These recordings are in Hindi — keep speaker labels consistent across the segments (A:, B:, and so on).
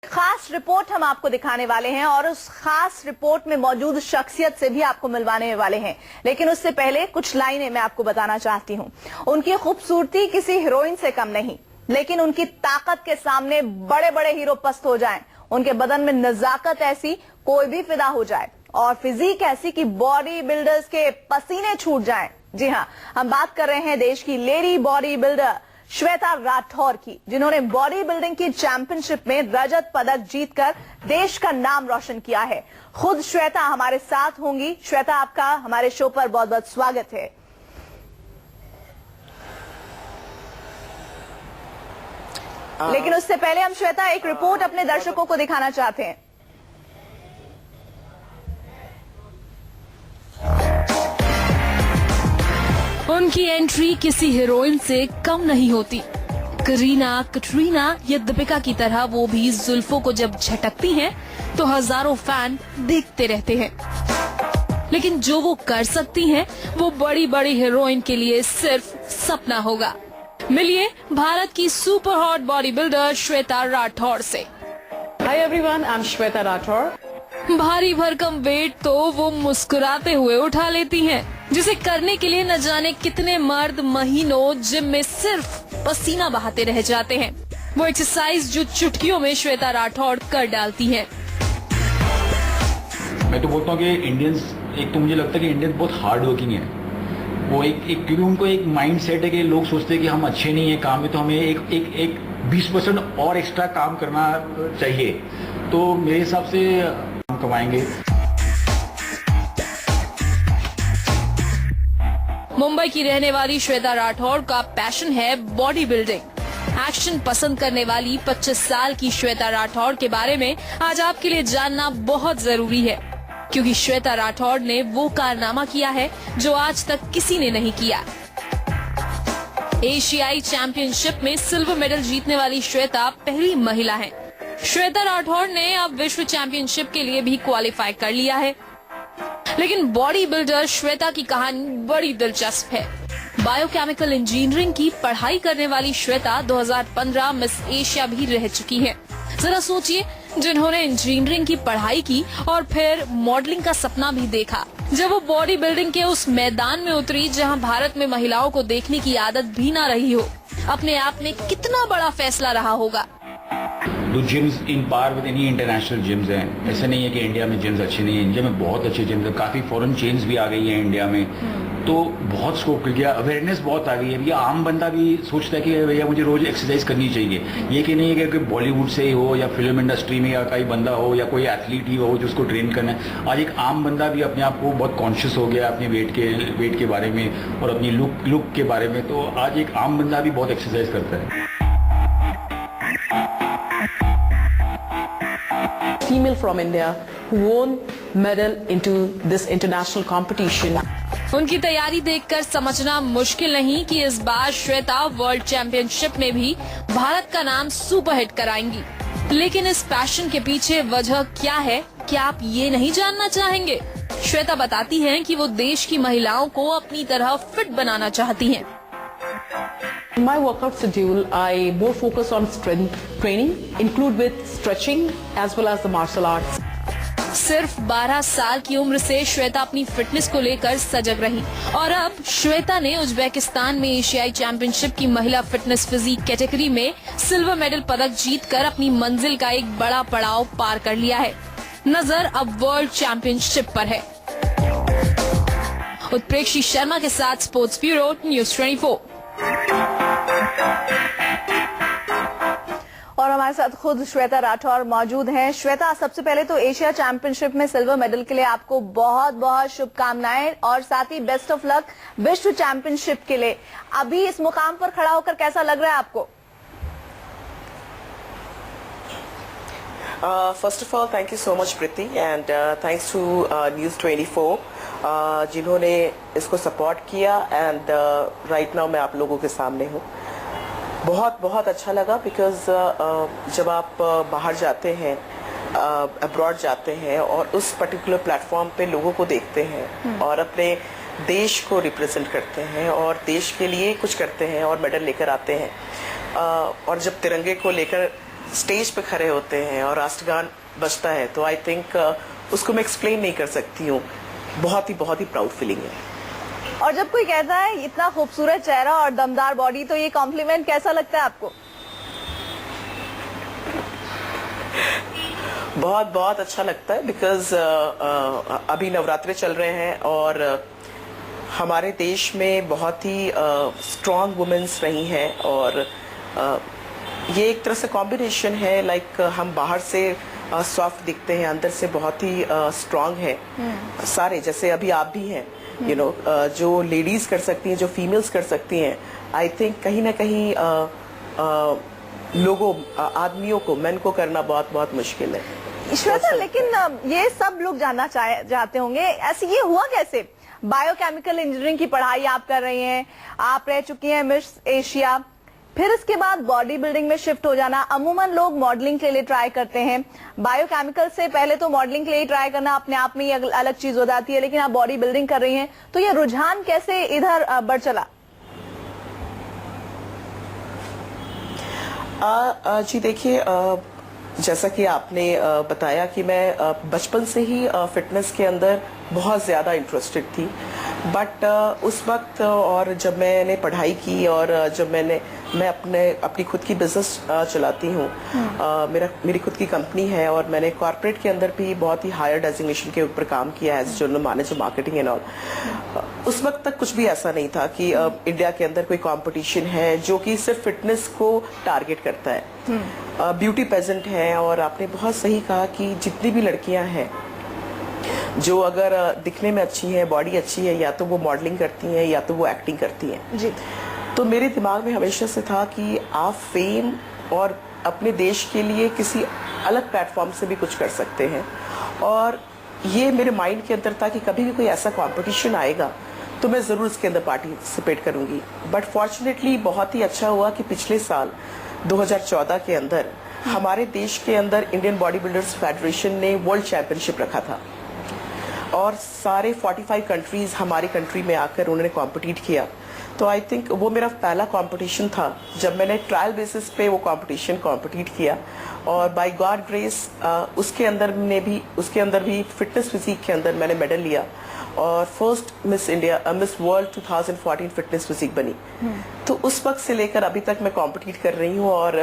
A: खास रिपोर्ट हम आपको दिखाने वाले हैं और उस खास रिपोर्ट में मौजूद शख्सियत से भी आपको मिलवाने वाले हैं, लेकिन उससे पहले कुछ लाइनें मैं आपको बताना चाहती हूं। उनकी खूबसूरती किसी हीरोइन से कम नहीं, लेकिन उनकी ताकत के सामने बड़े बड़े हीरो पस्त हो जाएं। उनके बदन में नजाकत ऐसी कोई भी फिदा हो जाए और फिजिक ऐसी कि बॉडी बिल्डर्स के पसीने छूट जाएं। जी हां, हम बात कर रहे हैं देश की lady body builder Shweta Rathore की, जिन्होंने बॉडी बिल्डिंग की चैंपियनशिप में रजत पदक जीतकर देश का नाम रोशन किया है। खुद श्वेता हमारे साथ होंगी। श्वेता, आपका हमारे शो पर बहुत बहुत स्वागत है। लेकिन उससे पहले हम श्वेता एक रिपोर्ट अपने दर्शकों को दिखाना चाहते हैं।
B: उनकी एंट्री किसी हीरोइन से कम नहीं होती। करीना, कटरीना या दीपिका की तरह वो भी जुल्फों को जब झटकती हैं तो हजारों फैन देखते रहते हैं। लेकिन जो वो कर सकती हैं वो बड़ी बड़ी हीरोइन के लिए सिर्फ सपना होगा। मिलिए भारत की super hot body builder Shweta Rathore से।
C: Hi everyone, I'm Shweta Rathore.
B: भारी भरकम वेट तो वो मुस्कुराते हुए उठा लेती हैं, जिसे करने के लिए न जाने कितने मर्द महीनों जिम में सिर्फ पसीना बहाते रह जाते हैं। वो एक्सरसाइज जो चुटकियों में श्वेता राठौर कर डालती हैं।
D: मैं तो बोलता हूँ कि इंडियंस, एक तो मुझे लगता है कि इंडियंस बहुत हार्ड वर्किंग है। वो एक क्योंकि उनको एक माइंड सेट है कि लोग सोचते हैं कि हम अच्छे नहीं है काम में, तो हमें एक 20% और एक्स्ट्रा काम करना चाहिए। तो मेरे हिसाब से हम कमाएंगे।
B: मुंबई की रहने वाली श्वेता राठौर का पैशन है बॉडी बिल्डिंग। एक्शन पसंद करने वाली 25 साल की श्वेता राठौर के बारे में आज आपके लिए जानना बहुत जरूरी है, क्योंकि श्वेता राठौर ने वो कारनामा किया है जो आज तक किसी ने नहीं किया। एशियाई चैंपियनशिप में सिल्वर मेडल जीतने वाली श्वेता पहली महिला है। श्वेता राठौर ने अब विश्व चैंपियनशिप के लिए भी क्वालिफाई कर लिया है। लेकिन बॉडी बिल्डर श्वेता की कहानी बड़ी दिलचस्प है। बायोकेमिकल इंजीनियरिंग की पढ़ाई करने वाली श्वेता 2015 मिस एशिया भी रह चुकी है। जरा सोचिए, जिन्होंने इंजीनियरिंग की पढ़ाई की और फिर मॉडलिंग का सपना भी देखा, जब वो बॉडी बिल्डिंग के उस मैदान में उतरी जहां भारत में महिलाओं को देखने की आदत भी ना रही हो, अपने आप में कितना बड़ा फैसला रहा होगा।
D: जो gyms in par with any international gyms हैं, ऐसा नहीं है कि इंडिया में जिम्स अच्छे नहीं है। इंडिया में बहुत अच्छे जिम्स हैं, काफी फॉरेन चेन्स भी आ गई हैं इंडिया में, तो बहुत स्कोप कर गया, अवेयरनेस बहुत आ गई है। ये आम बंदा भी सोचता है कि भैया मुझे रोज एक्सरसाइज करनी चाहिए। ये कि नहीं है कि बॉलीवुड से ही हो या फिल्म इंडस्ट्री में या कोई बंदा हो या कोई एथलीट ही हो जो उसको ट्रेन करना है। आज एक आम बंदा भी अपने आप को बहुत कॉन्शियस हो गया अपने वेट के बारे में और अपनी लुक के बारे में। तो आज एक आम बंदा भी बहुत एक्सरसाइज करता है।
C: Female from India who won medal into this international competition.
B: उनकी तैयारी देखकर समझना मुश्किल नहीं कि इस बार श्वेता वर्ल्ड चैंपियनशिप में भी भारत का नाम सुपरहिट कराएंगी। लेकिन इस पैशन के पीछे वजह क्या है, क्या आप ये नहीं जानना चाहेंगे? श्वेता बताती हैं कि वो देश की महिलाओं को अपनी तरह फिट बनाना चाहती हैं।
C: In my workout schedule, I more focus on strength training, include with stretching as well as the martial arts.
B: सिर्फ 12 साल की उम्र से श्वेता अपनी फिटनेस को लेकर सजग रही और अब श्वेता ने उज्बेकिस्तान में एशियाई चैंपियनशिप की महिला फिटनेस फिजिक कैटेगरी में सिल्वर मेडल पदक जीतकर अपनी मंजिल का एक बड़ा पड़ाव पार कर लिया है। नजर अब वर्ल्ड चैंपियनशिप पर है। उत्प्रेक्षी शर्मा के साथ स्पोर्ट्स ब्यूरो, न्यूज़ 24।
A: और हमारे साथ खुद श्वेता राठौर मौजूद हैं। श्वेता, सबसे पहले तो एशिया चैंपियनशिप में सिल्वर मेडल के लिए आपको बहुत बहुत शुभकामनाएं और साथ ही बेस्ट ऑफ लक विश्व चैंपियनशिप के लिए। अभी इस मुकाम पर खड़ा होकर कैसा लग रहा है आपको?
E: First of all, thank you so much, Priti, and thanks to News 24 जिन्होंने इसको सपोर्ट किया। एंड राइट नाउ मैं आप लोगों के सामने हूँ। बहुत बहुत अच्छा लगा बिकॉज जब आप बाहर जाते हैं, अब्रॉड जाते हैं और उस पर्टिकुलर प्लेटफॉर्म पे लोगों को देखते हैं और अपने देश को रिप्रेजेंट करते हैं और देश के लिए कुछ करते हैं और मेडल लेकर आते हैं, और जब तिरंगे को लेकर स्टेज पे खड़े होते हैं और राष्ट्रगान बजता है, तो आई थिंक उसको मैं एक्सप्लेन नहीं कर सकती हूँ। बहुत ही प्राउड फीलिंग है।
A: और जब कोई कहता है इतना खूबसूरत चेहरा और दमदार बॉडी, तो ये कॉम्प्लीमेंट कैसा लगता है आपको?
E: बहुत अच्छा लगता है, बिकॉज अभी नवरात्रे चल रहे हैं और हमारे देश में बहुत ही स्ट्रॉन्ग वुमेन्स रही हैं और ये एक तरह से कॉम्बिनेशन है, लाइक हम बाहर से सॉफ्ट दिखते हैं, अंदर से बहुत ही स्ट्रॉन्ग है सारे, जैसे अभी आप भी हैं, यू नो, जो लेडीज कर सकती हैं, जो फीमेल्स कर सकती हैं। आई थिंक कहीं ना कहीं लोगों, आदमियों को, मेन को करना बहुत मुश्किल है।
A: श्वेता, लेकिन ये सब लोग जानना चाहते होंगे, ऐसे ये हुआ कैसे? बायोकेमिकल इंजीनियरिंग की पढ़ाई आप कर रही हैं, आप रह चुकी हैं मिस एशिया, फिर इसके बाद बॉडी बिल्डिंग में शिफ्ट हो जाना। अमूमन लोग मॉडलिंग के लिए ट्राई करते हैं, बायोकेमिकल से पहले तो मॉडलिंग के लिए ट्राई करना अपने आप में ही अलग चीज हो जाती है, लेकिन आप बॉडी बिल्डिंग कर रही हैं, तो ये रुझान कैसे इधर बढ़ चला?
E: जी देखिए, जैसा कि आपने बताया कि मैं बचपन से ही फिटनेस के अंदर बहुत ज़्यादा इंटरेस्टेड थी, बट उस वक्त और जब मैंने पढ़ाई की और जब मैं अपनी खुद की बिजनेस चलाती हूँ, मेरी खुद की कंपनी है और मैंने कॉर्पोरेट के अंदर भी बहुत ही हायर डेजिग्नेशन के ऊपर काम किया है, as general manager marketing and all. उस वक्त तक कुछ भी ऐसा नहीं था कि इंडिया के अंदर कोई कंपटीशन है जो कि सिर्फ फिटनेस को टारगेट करता है। ब्यूटी पेजेंट है, और आपने बहुत सही कहा कि जितनी भी लड़कियां हैं जो अगर दिखने में अच्छी है, बॉडी अच्छी है, या तो वो मॉडलिंग करती हैं या तो वो एक्टिंग करती हैं
A: जी।
E: तो मेरे दिमाग में हमेशा से था कि आप फेम और अपने देश के लिए किसी अलग प्लेटफॉर्म से भी कुछ कर सकते हैं, और ये मेरे माइंड के अंदर था कि कभी भी कोई ऐसा कंपटीशन आएगा तो मैं ज़रूर इसके अंदर पार्टिसिपेट करूंगी। बट फॉर्चुनेटली बहुत ही अच्छा हुआ कि पिछले साल 2014 के अंदर हमारे देश के अंदर इंडियन बॉडी बिल्डर्स फेडरेशन ने वर्ल्ड चैंपियनशिप रखा था, और सारे 45 कंट्रीज हमारी कंट्री में आकर उन्होंने कॉम्पिटिट किया। तो आई थिंक वो मेरा पहला कंपटीशन था जब मैंने ट्रायल बेसिस पे वो कंपटीशन कॉम्पिटिट किया, और बाय गॉड ग्रेस उसके अंदर भी फिटनेस फिजिक के अंदर मैंने मेडल लिया और first Miss World 2014 fitness physique बनी। तो उस वक्त से लेकर अभी तक मैं कॉम्पिटिट कर रही हूँ, और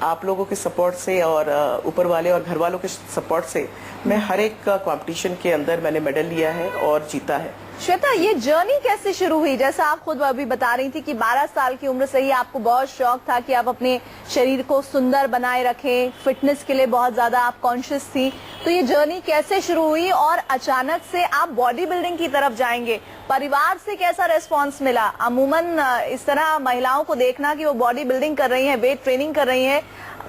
E: आप लोगों के सपोर्ट से और ऊपर वाले और घर वालों के सपोर्ट से मैं हर एक कंपटीशन के अंदर मैंने मेडल लिया है और जीता है।
A: श्वेता, ये जर्नी कैसे शुरू हुई? जैसा आप खुद अभी बता रही थी कि 12 साल की उम्र से ही आपको बहुत शौक था कि आप अपने शरीर को सुंदर बनाए रखें, फिटनेस के लिए बहुत ज्यादा आप कॉन्शियस थी, तो ये जर्नी कैसे शुरू हुई और अचानक से आप बॉडी बिल्डिंग की तरफ जाएंगे? परिवार से कैसा रेस्पॉन्स मिला? अमूमन इस तरह महिलाओं को देखना कि वो बॉडी बिल्डिंग कर रही है, वेट ट्रेनिंग कर रही है,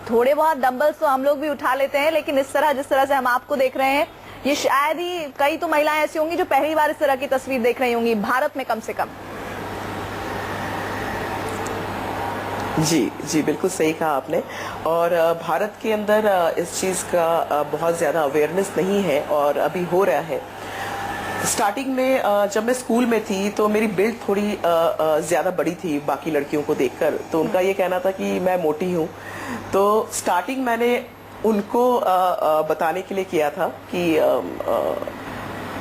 A: थोड़े बहुत डंबल्स तो हम लोग भी उठा लेते हैं, लेकिन इस तरह जिस तरह से हम आपको देख रहे हैं, ये शायद ही कई तो महिलाएं ऐसी होंगी जो पहली बार इस तरह की तस्वीर देख रही होंगी भारत में, कम से कम।
E: जी बिल्कुल सही कहा आपने। और भारत के अंदर इस चीज का बहुत ज्यादा अवेयरनेस नहीं है, और अभी हो रहा है। स्टार्टिंग में जब मैं स्कूल में थी तो मेरी बिल्ड थोड़ी ज्यादा बड़ी थी बाकी लड़कियों को देखकर, तो उनका ये कहना था कि मैं मोटी हूँ। तो स्टार्टिंग मैंने उनको बताने के लिए किया था कि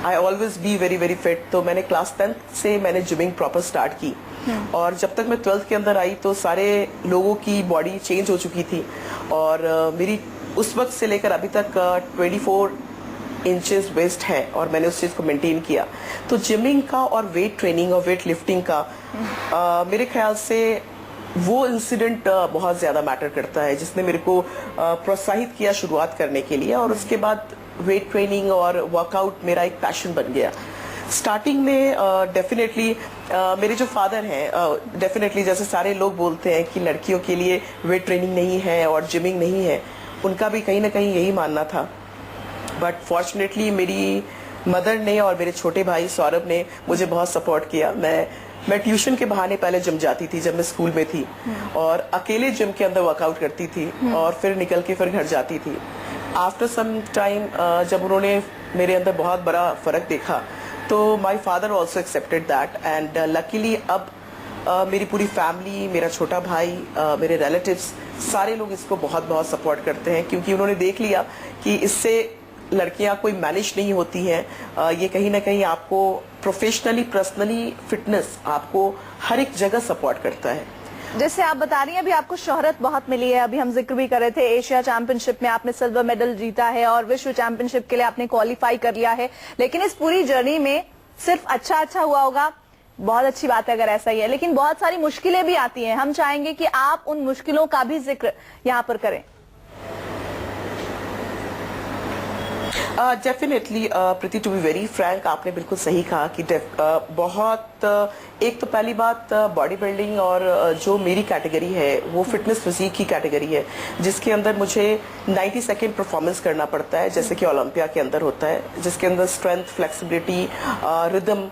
E: I always be very fit. तो मैंने क्लास 10th से मैंने जिमिंग प्रॉपर स्टार्ट की, और जब तक मैं 12th के अंदर आई तो सारे लोगों की बॉडी चेंज हो चुकी थी, और मेरी उस वक्त से लेकर अभी तक 24 इंचेस वेस्ट है, और मैंने उस चीज को मेंटेन किया। तो जिमिंग का और वेट ट्रेनिंग और वेट लिफ्टिंग का मेरे ख्याल से वो इंसिडेंट बहुत ज्यादा मैटर करता है, जिसने मेरे को प्रोत्साहित किया शुरुआत करने के लिए, और उसके बाद वेट ट्रेनिंग और वर्कआउट मेरा एक पैशन बन गया। स्टार्टिंग में डेफिनेटली मेरे जो फादर हैं, डेफिनेटली जैसे सारे लोग बोलते हैं कि लड़कियों के लिए वेट ट्रेनिंग नहीं है और जिमिंग नहीं है, उनका भी कहीं ना कहीं यही मानना था। बट फॉर्चुनेटली मेरी मदर ने और मेरे छोटे भाई सौरभ ने मुझे बहुत सपोर्ट किया। मैं ट्यूशन के बहाने पहले जिम जाती थी जब मैं स्कूल में थी, और अकेले जिम के अंदर वर्कआउट करती थी, और फिर निकल के फिर घर जाती थी। आफ्टर सम टाइम जब उन्होंने मेरे अंदर बहुत बड़ा फर्क देखा, तो my father also accepted that, and luckily अब मेरी पूरी फैमिली, मेरा छोटा भाई, मेरे रिलेटिव्स, सारे लोग इसको बहुत बहुत सपोर्ट करते हैं, क्योंकि उन्होंने देख लिया कि इससे लड़कियां कोई मैनेज नहीं होती हैं। ये कहीं ना कहीं आपको प्रोफेशनली, पर्सनली, फिटनेस आपको हर एक जगह सपोर्ट करता है।
A: जैसे आप बता रही हैं, अभी आपको शोहरत बहुत मिली है, अभी हम जिक्र भी कर रहे थे, एशिया चैंपियनशिप में आपने सिल्वर मेडल जीता है और विश्व चैंपियनशिप के लिए आपने क्वालिफाई कर लिया है। लेकिन इस पूरी जर्नी में सिर्फ अच्छा हुआ होगा, बहुत अच्छी बात है अगर ऐसा ही है, लेकिन बहुत सारी मुश्किलें भी आती हैं। हम चाहेंगे कि आप उन मुश्किलों का भी जिक्र यहाँ पर करें।
E: Definitely Preeti, to be very frank, आपने बिल्कुल सही कहा कि बहुत एक तो पहली बात, बॉडी बिल्डिंग और जो मेरी कैटेगरी है वो फिटनेस फिजिक की कैटेगरी है, जिसके अंदर मुझे 90 सेकेंड परफॉर्मेंस करना पड़ता है, जैसे कि ओलंपिया के अंदर होता है, जिसके अंदर स्ट्रेंथ, फ्लेक्सिबिलिटी, रिदम,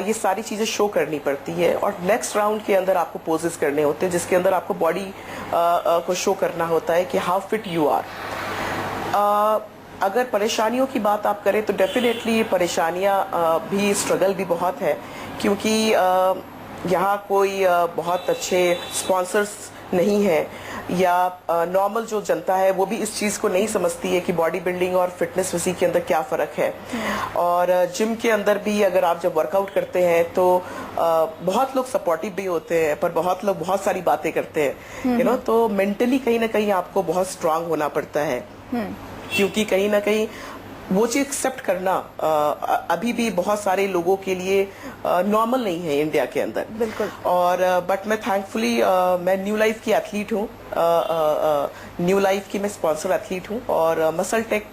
E: ये सारी चीजें शो करनी पड़ती है। और नेक्स्ट राउंड के अंदर आपको पोजेस करने होते हैं, जिसके अंदर आपको बॉडी को शो करना होता है कि हाउ फिट यू आर। अगर परेशानियों की बात आप करें तो डेफिनेटली परेशानियां भी, स्ट्रगल भी बहुत है, क्योंकि यहाँ कोई बहुत अच्छे स्पॉन्सर्स नहीं है, या नॉर्मल जो जनता है वो भी इस चीज़ को नहीं समझती है कि बॉडी बिल्डिंग और फिटनेस फिजिक के अंदर क्या फ़र्क है। और जिम के अंदर भी अगर आप जब वर्कआउट करते हैं तो बहुत लोग सपोर्टिव भी होते हैं, पर बहुत लोग बहुत सारी बातें करते हैं, यू नो, तो मेंटली कहीं ना कहीं आपको बहुत स्ट्रांग होना पड़ता है, क्योंकि कहीं ना कहीं वो चीज एक्सेप्ट करना अभी भी बहुत सारे लोगों के लिए नॉर्मल नहीं है इंडिया के अंदर।
A: बिल्कुल।
E: और बट मैं थैंकफुली मैं न्यू लाइफ की एथलीट हूँ, न्यू लाइफ की मैं स्पॉन्सर एथलीट हूँ और मसल टेक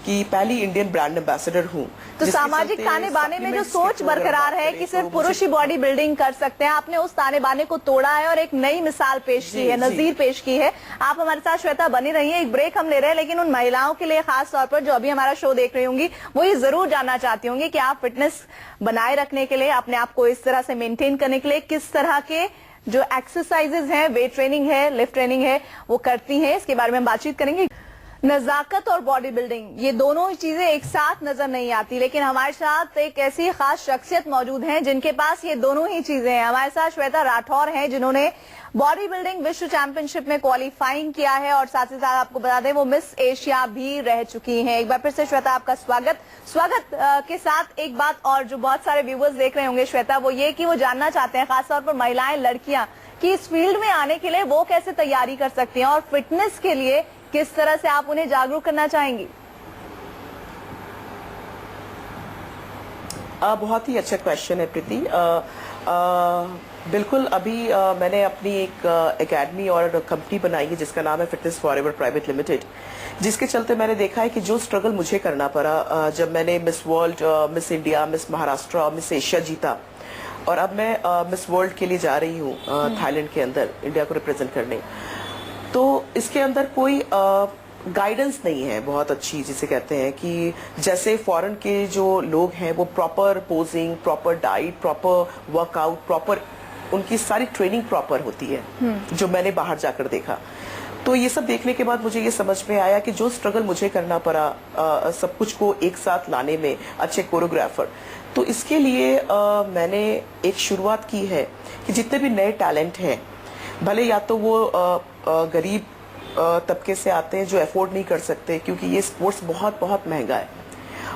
E: की पहली इंडियन ब्रांड एम्बेसडर हूँ।
A: तो सामाजिक ताने बाने में जो सोच बरकरार है कि सिर्फ पुरुष ही बॉडी बिल्डिंग कर सकते हैं, आपने उस ताने बाने को तोड़ा है और एक नई मिसाल पेश की है, नजीर पेश की है। आप हमारे साथ श्वेता बनी रही है, एक ब्रेक हम ले रहे हैं, लेकिन उन महिलाओं के लिए खास तौर पर जो अभी हमारा शो देख रही होंगी वो ये जरूर जानना चाहती होंगी कि आप फिटनेस बनाए रखने के लिए, अपने आप को इस तरह से मेंटेन करने के लिए किस तरह के जो एक्सरसाइजेज हैं, वेट ट्रेनिंग है, लिफ्ट ट्रेनिंग है, वो करती हैं। इसके बारे में हम बातचीत करेंगे। नजाकत और बॉडी बिल्डिंग, ये दोनों चीजें एक साथ नजर नहीं आती, लेकिन हमारे साथ एक ऐसी खास शख्सियत मौजूद हैं जिनके पास ये दोनों ही चीजें हैं। हमारे साथ श्वेता राठौर हैं, जिन्होंने बॉडी बिल्डिंग विश्व चैंपियनशिप में क्वालिफाइंग किया है और साथ ही साथ आपको बता दें वो मिस एशिया भी रह चुकी हैं। एक बार फिर से श्वेता आपका स्वागत के साथ एक बात और जो बहुत सारे व्यूवर्स देख रहे होंगे श्वेता, वो ये कि वो जानना चाहते हैं, खासतौर पर महिलाएं, लड़कियां, कि इस फील्ड में आने के लिए वो कैसे तैयारी कर सकती हैं और फिटनेस के लिए किस तरह से आप उन्हें जागरूक करना चाहेंगी?
E: बहुत ही अच्छा क्वेश्चन है प्रीति। बिल्कुल, अभी मैंने अपनी एक एकेडमी और कंपनी बनाई है जिसका नाम है फिटनेस फॉरएवर प्राइवेट लिमिटेड, जिसके चलते मैंने देखा है कि जो स्ट्रगल मुझे करना पड़ा जब मैंने miss world, miss India, miss Maharashtra और मिस एशिया जीता, और अब मैं मिस वर्ल्ड के लिए जा रही हूँ थाईलैंड के अंदर इंडिया को रिप्रेजेंट करने, तो इसके अंदर कोई गाइडेंस नहीं है बहुत अच्छी, जिसे कहते हैं कि जैसे फॉरेन के जो लोग हैं वो proper posing, proper diet, proper workout, proper उनकी सारी ट्रेनिंग प्रॉपर होती है, जो मैंने बाहर जाकर देखा। तो ये सब देखने के बाद मुझे ये समझ में आया कि जो स्ट्रगल मुझे करना पड़ा सब कुछ को एक साथ लाने में, अच्छे कोरियोग्राफर, तो इसके लिए मैंने एक शुरुआत की है कि जितने भी नए टैलेंट हैं, भले या तो वो गरीब तबके से आते हैं जो अफोर्ड नहीं कर सकते, क्योंकि ये स्पोर्ट्स बहुत बहुत महंगा है,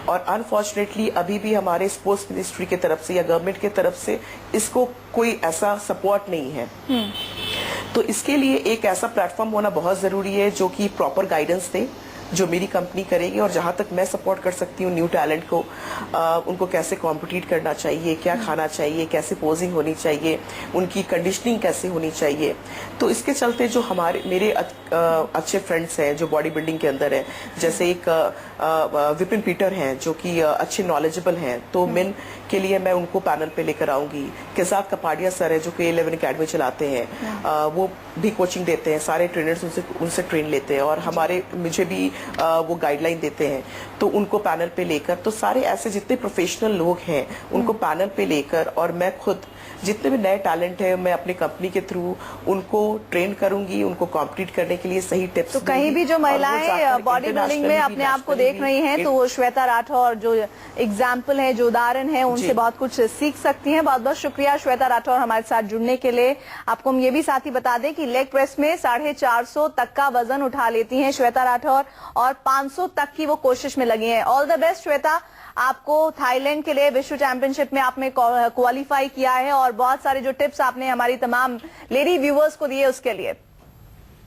E: और अनफॉर्चुनेटली अभी भी हमारे स्पोर्ट्स मिनिस्ट्री की तरफ से या गवर्नमेंट की तरफ से इसको कोई ऐसा सपोर्ट नहीं है। तो इसके लिए एक ऐसा प्लेटफॉर्म होना बहुत जरूरी है जो कि प्रॉपर गाइडेंस दे, जो मेरी कंपनी करेगी, और जहां तक मैं सपोर्ट कर सकती हूँ न्यू टैलेंट को, उनको कैसे कॉम्पिटिट करना चाहिए, क्या खाना चाहिए, कैसे पोजिंग होनी चाहिए, उनकी कंडीशनिंग कैसे होनी चाहिए। तो इसके चलते जो मेरे अच्छे फ्रेंड्स हैं जो बॉडी बिल्डिंग के अंदर हैं, जैसे एक विपिन पीटर हैं जो कि अच्छे नॉलेजेबल हैं, तो मेन के लिए मैं उनको पैनल पे लेकर आऊंगी। किसाद कपाडिया सर है जो कि 11 अकेडमी चलाते हैं, वो भी कोचिंग देते हैं, सारे ट्रेनर्स उनसे ट्रेन लेते हैं, और मुझे भी वो गाइडलाइन देते हैं, तो उनको पैनल पे लेकर, तो सारे ऐसे जितने प्रोफेशनल लोग हैं उनको पैनल पे लेकर, और मैं खुद जितने भी नए टैलेंट है मैं अपनी कंपनी के थ्रू उनको ट्रेन करूंगी, उनको कॉम्पिट करने के लिए सही टिप्स
A: तो कहीं भी जो महिलाएं बॉडी बिल्डिंग में अपने आप को देख रही हैं तो वो श्वेता राठौर जो एग्जाम्पल है, जो उदाहरण है, उनसे बहुत कुछ सीख सकती हैं। बहुत बहुत शुक्रिया श्वेता राठौर हमारे साथ जुड़ने के लिए। आपको हम ये भी साथ ही बता दें कि लेग प्रेस में 450 तक का वजन उठा लेती हैं श्वेता राठौर और 500 तक की वो कोशिश में लगी हैं। ऑल द बेस्ट श्वेता, आपको थाईलैंड के लिए विश्व चैंपियनशिप में आपने क्वालिफाई किया है और बहुत सारे जो टिप्स आपने हमारी तमाम लेडी व्यूअर्स को दिए उसके लिए